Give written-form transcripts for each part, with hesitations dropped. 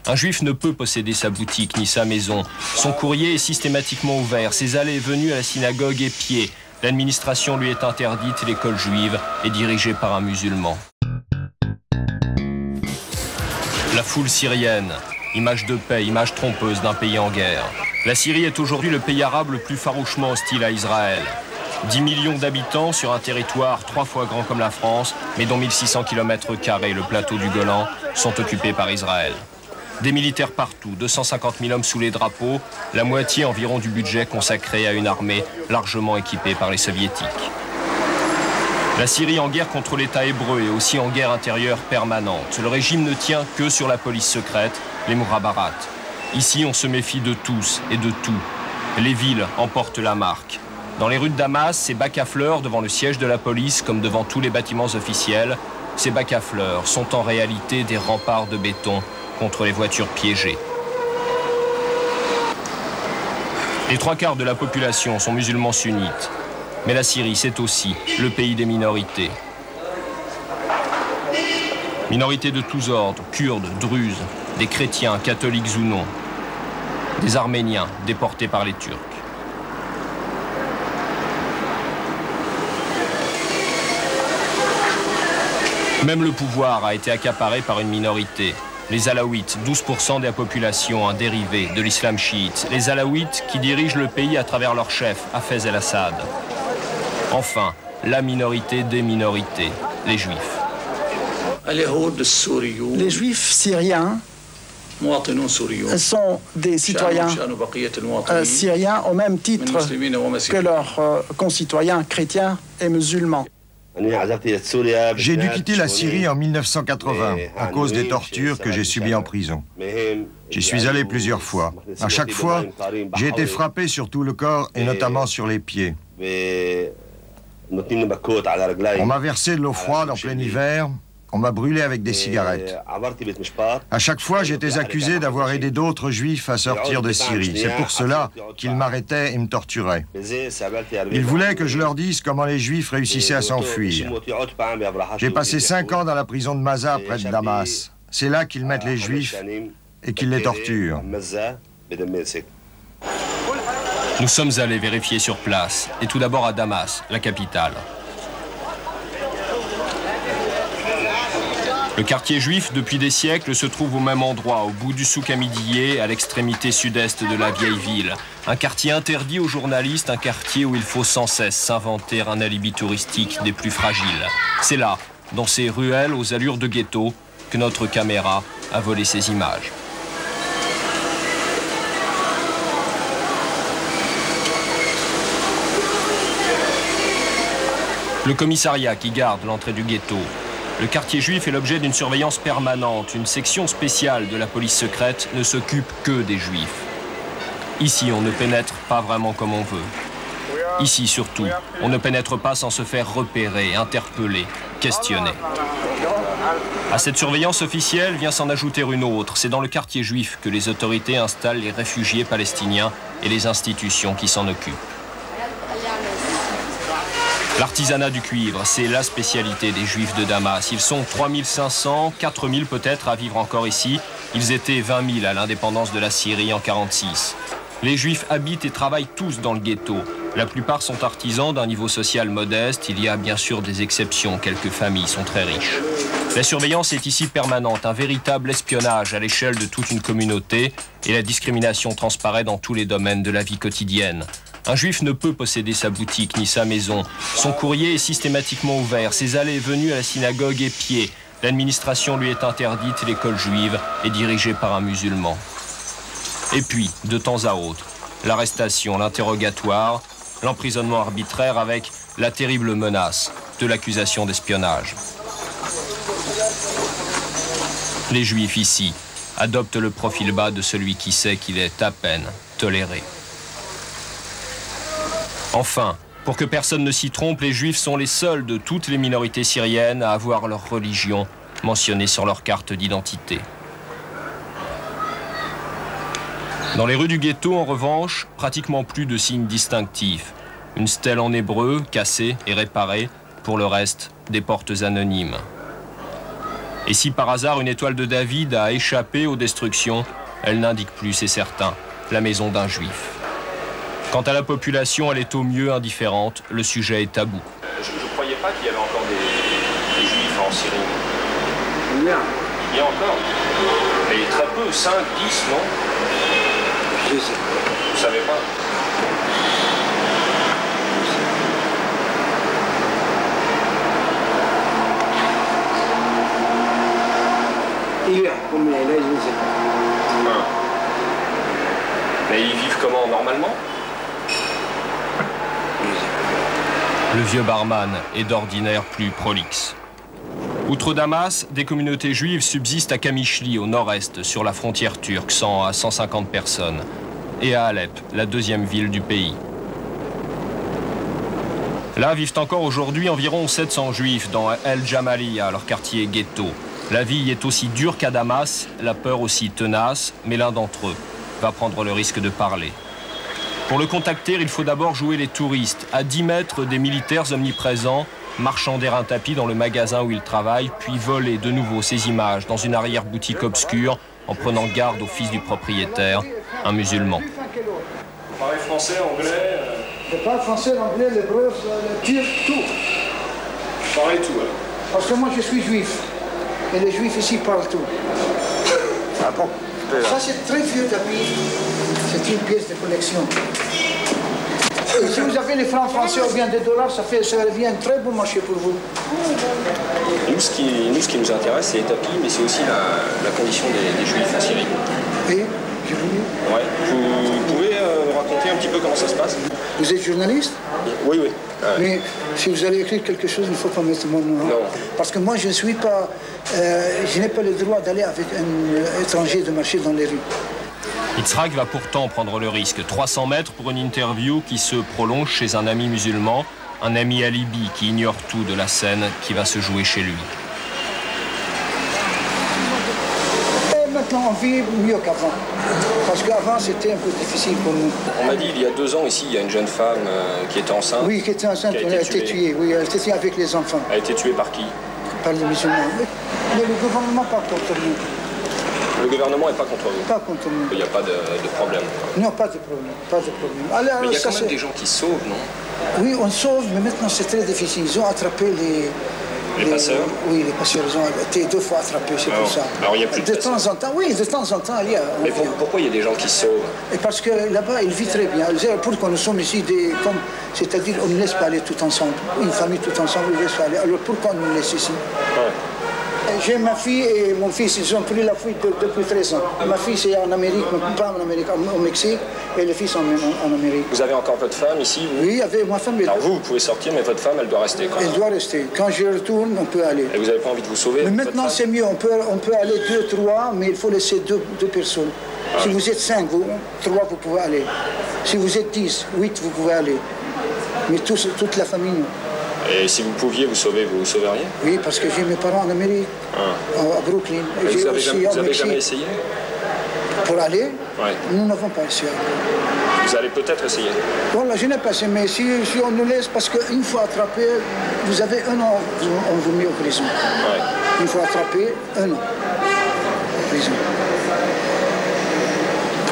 Un juif ne peut posséder sa boutique ni sa maison. Son courrier est systématiquement ouvert. Ses allées et venues à la synagogue épiées. L'administration lui est interdite. L'école juive est dirigée par un musulman. La foule syrienne, image de paix, image trompeuse d'un pays en guerre. La Syrie est aujourd'hui le pays arabe le plus farouchement hostile à Israël. 10 millions d'habitants sur un territoire 3 fois grand comme la France, mais dont 1600 km², le plateau du Golan, sont occupés par Israël. Des militaires partout, 250 000 hommes sous les drapeaux, la moitié environ du budget consacré à une armée largement équipée par les soviétiques. La Syrie en guerre contre l'État hébreu et aussi en guerre intérieure permanente. Le régime ne tient que sur la police secrète, les Mourabarat. Ici, on se méfie de tous et de tout. Les villes en portent la marque. Dans les rues de Damas, ces bacs à fleurs devant le siège de la police, comme devant tous les bâtiments officiels, ces bacs à fleurs sont en réalité des remparts de béton contre les voitures piégées. Les 3/4 de la population sont musulmans sunnites. Mais la Syrie, c'est aussi le pays des minorités. Minorités de tous ordres, kurdes, druzes, des chrétiens, catholiques ou non, des Arméniens déportés par les Turcs. Même le pouvoir a été accaparé par une minorité. Les Alaouites, 12% de la population, un dérivé de l'islam chiite. Les Alaouites qui dirigent le pays à travers leur chef, Hafez el-Assad. Enfin, la minorité des minorités, les Juifs. Les Juifs syriens sont des citoyens syriens au même titre que leurs concitoyens chrétiens et musulmans. J'ai dû quitter la Syrie en 1980 à cause des tortures que j'ai subies en prison. J'y suis allé plusieurs fois. À chaque fois, j'ai été frappé sur tout le corps et notamment sur les pieds. On m'a versé de l'eau froide en plein hiver. On m'a brûlé avec des cigarettes. À chaque fois, j'étais accusé d'avoir aidé d'autres juifs à sortir de Syrie. C'est pour cela qu'ils m'arrêtaient et me torturaient. Ils voulaient que je leur dise comment les juifs réussissaient à s'enfuir. J'ai passé 5 ans dans la prison de Maza, près de Damas. C'est là qu'ils mettent les juifs et qu'ils les torturent. Nous sommes allés vérifier sur place, et tout d'abord à Damas, la capitale. Le quartier juif, depuis des siècles, se trouve au même endroit, au bout du souk Hamidiyeh, à l'extrémité sud-est de la vieille ville. Un quartier interdit aux journalistes, un quartier où il faut sans cesse s'inventer un alibi touristique des plus fragiles. C'est là, dans ces ruelles aux allures de ghetto, que notre caméra a volé ces images. Le commissariat qui garde l'entrée du ghetto. Le quartier juif est l'objet d'une surveillance permanente. Une section spéciale de la police secrète ne s'occupe que des juifs. Ici, on ne pénètre pas vraiment comme on veut. Ici, surtout, on ne pénètre pas sans se faire repérer, interpeller, questionner. À cette surveillance officielle vient s'en ajouter une autre. C'est dans le quartier juif que les autorités installent les réfugiés palestiniens et les institutions qui s'en occupent. L'artisanat du cuivre, c'est la spécialité des Juifs de Damas. Ils sont 3500, 4000 peut-être à vivre encore ici. Ils étaient 20 000 à l'indépendance de la Syrie en 1946. Les Juifs habitent et travaillent tous dans le ghetto. La plupart sont artisans d'un niveau social modeste. Il y a bien sûr des exceptions, quelques familles sont très riches. La surveillance est ici permanente, un véritable espionnage à l'échelle de toute une communauté et la discrimination transparaît dans tous les domaines de la vie quotidienne. Un juif ne peut posséder sa boutique ni sa maison. Son courrier est systématiquement ouvert. Ses allées et venues à la synagogue épiées. L'administration lui est interdite. L'école juive est dirigée par un musulman. Et puis, de temps à autre, l'arrestation, l'interrogatoire, l'emprisonnement arbitraire avec la terrible menace de l'accusation d'espionnage. Les juifs ici adoptent le profil bas de celui qui sait qu'il est à peine toléré. Enfin, pour que personne ne s'y trompe, les Juifs sont les seuls de toutes les minorités syriennes à avoir leur religion mentionnée sur leur carte d'identité. Dans les rues du ghetto, en revanche, pratiquement plus de signes distinctifs. Une stèle en hébreu, cassée et réparée, pour le reste, des portes anonymes. Et si par hasard une étoile de David a échappé aux destructions, elle n'indique plus, c'est certain, la maison d'un juif. Quant à la population, elle est au mieux indifférente, le sujet est tabou. Je ne croyais pas qu'il y avait encore des juifs en Syrie. Il y a. Il y a encore. Mais très peu, 5, 10, non? Je sais pas. Vous savez pas? Il y a, combien il y a, je ne sais pas. Mais ils vivent comment, normalement? Le vieux barman est d'ordinaire plus prolixe. Outre Damas, des communautés juives subsistent à Kamishli, au nord-est, sur la frontière turque, 100 à 150 personnes, et à Alep, la deuxième ville du pays. Là vivent encore aujourd'hui environ 700 juifs dans El Jamaliya, leur quartier ghetto. La vie y est aussi dure qu'à Damas, la peur aussi tenace, mais l'un d'entre eux va prendre le risque de parler. Pour le contacter, il faut d'abord jouer les touristes, à 10 mètres des militaires omniprésents, marchander un tapis dans le magasin où il travaille, puis voler de nouveau ses images dans une arrière-boutique obscure, en prenant garde au fils du propriétaire, un musulman. Vous parlez français, anglais Je parle français, anglais, l'hébreu, le turc, tout. Vous parlez tout, alors. Parce que moi, je suis juif. Et les juifs ici parlent tout. Ah bon? Ça, c'est très vieux tapis. C'est une pièce de collection. Et si vous avez les francs français ou bien des dollars, ça devient un très bon marché pour vous. Nous, ce qui nous intéresse, c'est les tapis, mais c'est aussi la condition des juifs en Syrie. Oui, j'ai voulu. Ouais. Vous pouvez raconter un petit peu comment ça se passe? Vous êtes journaliste? Oui, oui. Mais si vous allez écrire quelque chose, il ne faut pas mettre mon nom. Non. Parce que moi, je ne suis pas... je n'ai pas le droit d'aller avec un étranger de marcher dans les rues. Yitzhak va pourtant prendre le risque. 300 mètres pour une interview qui se prolonge chez un ami musulman, un ami alibi qui ignore tout de la scène qui va se jouer chez lui. Et maintenant, on vit mieux qu'avant. Parce qu'avant, c'était un peu difficile pour nous. On m'a dit, il y a 2 ans, ici, il y a une jeune femme qui était enceinte. Oui, qui était enceinte, elle a été tuée. Oui, elle a été tuée avec les enfants. Elle a été tuée par qui? Par les musulmans. Mais le gouvernement pas contre nous. Le gouvernement n'est pas contre vous? Pas contre nous. Il n'y a pas de problème? Non, pas de problème. Pas de problème. Alors, mais il y a quand même des gens qui sauvent, non? Oui, on sauve, mais maintenant c'est très difficile. Ils ont attrapé les passeurs? Oui, les passeurs, ils ont été 2 fois attrapés, c'est pour ça. Alors il y a plus de temps en temps, oui, de temps en temps, il y a. Mais pourquoi il y a des gens qui sauvent? Et parce que là-bas, ils vivent très bien. Pourquoi nous sommes ici, c'est-à-dire on ne laisse pas aller tout ensemble. Une famille tout ensemble, on ne laisse pas aller. Alors pourquoi on nous laisse ici? J'ai ma fille et mon fils, ils ont pris la fuite depuis 13 ans. Ma fille, c'est en Amérique, pas en Amérique, au Mexique, et le fils en Amérique. Vous avez encore votre femme ici, vous? Oui, avec ma femme. Alors vous pouvez sortir, mais votre femme, elle doit rester quand même. Elle doit rester. Quand je retourne, on peut aller. Et vous n'avez pas envie de vous sauver? Mais maintenant, c'est mieux. On peut aller 2, 3, mais il faut laisser deux personnes. Si vous êtes 5, 3, vous pouvez aller. Si vous êtes 10, 8, vous pouvez aller. Mais toute la famille, non. Et si vous pouviez vous sauver, vous sauveriez? Oui, parce que j'ai mes parents en Amérique, à Brooklyn. Et vous n'avez jamais essayé? Pour aller? Oui. Nous n'avons pas essayé. Vous allez peut-être essayer? Voilà, je n'ai pas essayé, mais si on nous laisse, parce qu'une fois attrapé, vous avez 1 an, on vous met en prison. Ouais. Une fois attrapé, 1 an en prison.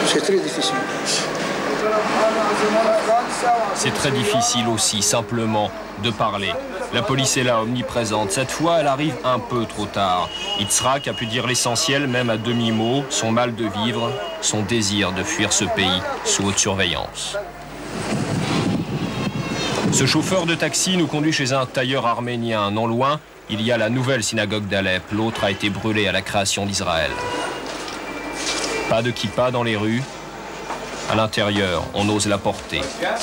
C'est très difficile. C'est très difficile aussi, simplement, de parler. La police est là, omniprésente. Cette fois, elle arrive un peu trop tard. Yitzhak a pu dire l'essentiel, même à demi-mot, son mal de vivre, son désir de fuir ce pays sous haute surveillance. Ce chauffeur de taxi nous conduit chez un tailleur arménien. Non loin, il y a la nouvelle synagogue d'Alep. L'autre a été brûlée à la création d'Israël. Pas de kippa dans les rues. À l'intérieur, on ose la porter.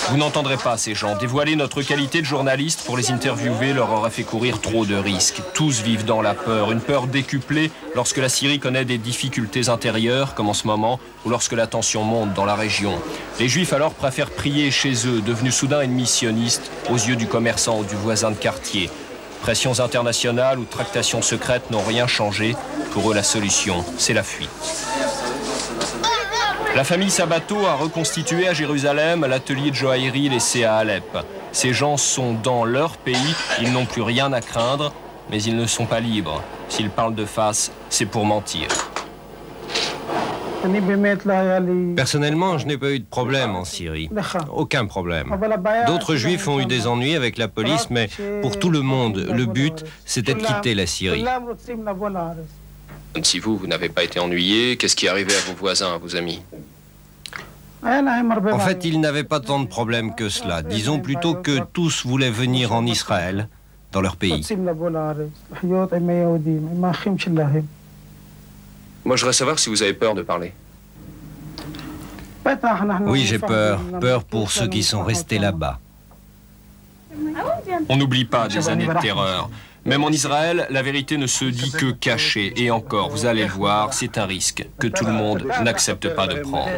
Vous n'entendrez pas ces gens. Dévoiler notre qualité de journaliste pour les interviewer leur aurait fait courir trop de risques. Tous vivent dans la peur, une peur décuplée lorsque la Syrie connaît des difficultés intérieures, comme en ce moment, ou lorsque la tension monte dans la région. Les Juifs alors préfèrent prier chez eux, devenus soudain ennemis sionistes, aux yeux du commerçant ou du voisin de quartier. Pressions internationales ou tractations secrètes n'ont rien changé. Pour eux, la solution, c'est la fuite. La famille Sabato a reconstitué à Jérusalem l'atelier de joaillerie laissé à Alep. Ces gens sont dans leur pays, ils n'ont plus rien à craindre, mais ils ne sont pas libres. S'il parle de face, c'est pour mentir. Personnellement, je n'ai pas eu de problème en Syrie. Aucun problème. D'autres juifs ont eu des ennuis avec la police, mais pour tout le monde, le but, c'était de quitter la Syrie. Si vous n'avez pas été ennuyé, qu'est-ce qui arrivait à vos voisins, à vos amis? En fait, ils n'avaient pas tant de problèmes que cela. Disons plutôt que tous voulaient venir en Israël, dans leur pays. Moi, je voudrais savoir si vous avez peur de parler. Oui, j'ai peur. Peur pour ceux qui sont restés là-bas. On n'oublie pas des années de terreur. Même en Israël, la vérité ne se dit que cachée. Et encore, vous allez le voir, c'est un risque que tout le monde n'accepte pas de prendre.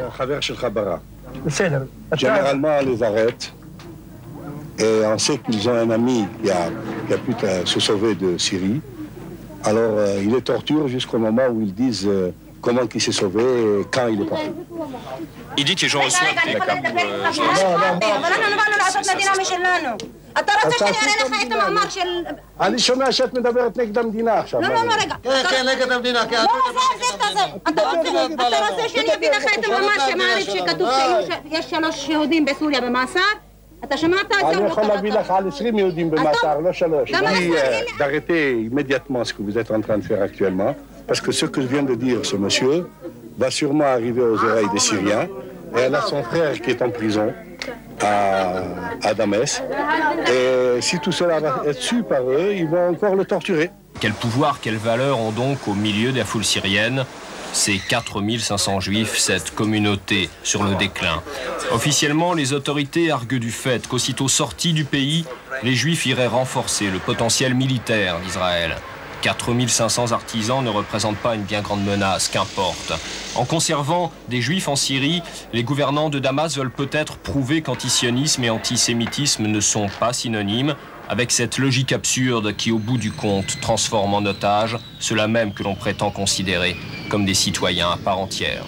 Généralement, on les arrête. Et on sait qu'ils ont un ami qui a pu se sauver de Syrie. Alors, il les torture jusqu'au moment où ils disent comment il s'est sauvé et quand il est parti. Il dit que les gens reçoivent des cartes. אני שומע שאת מדברת נגד המדינה עכשיו. לא, רגע. כן, נגד המדינה. לא, אתה רוצה שאני אביא לך את המאמר שמעריך שכתוב שיש 3 יהודים בסוריה במאסר? אתה שמעת את זה? אני יכול להביא לך על 20 יהודים במאסר, לא 3. d'arrêter immédiatement ce que vous êtes en train de faire actuellement, parce que ce que vient de dire ce monsieur va sûrement arriver aux oreilles des Syriens, et elle a son frère qui est en prison à Damas. Et si tout cela va être su par eux, ils vont encore le torturer. Quel pouvoir, quelle valeur ont donc au milieu de la foule syrienne ces 4500 juifs, cette communauté sur le déclin? Officiellement, les autorités arguent du fait qu'aussitôt sortis du pays, les juifs iraient renforcer le potentiel militaire d'Israël. 4500 artisans ne représentent pas une bien grande menace, qu'importe. En conservant des juifs en Syrie, les gouvernants de Damas veulent peut-être prouver qu'antisionisme et antisémitisme ne sont pas synonymes, avec cette logique absurde qui, au bout du compte, transforme en otages ceux-là même que l'on prétend considérer comme des citoyens à part entière.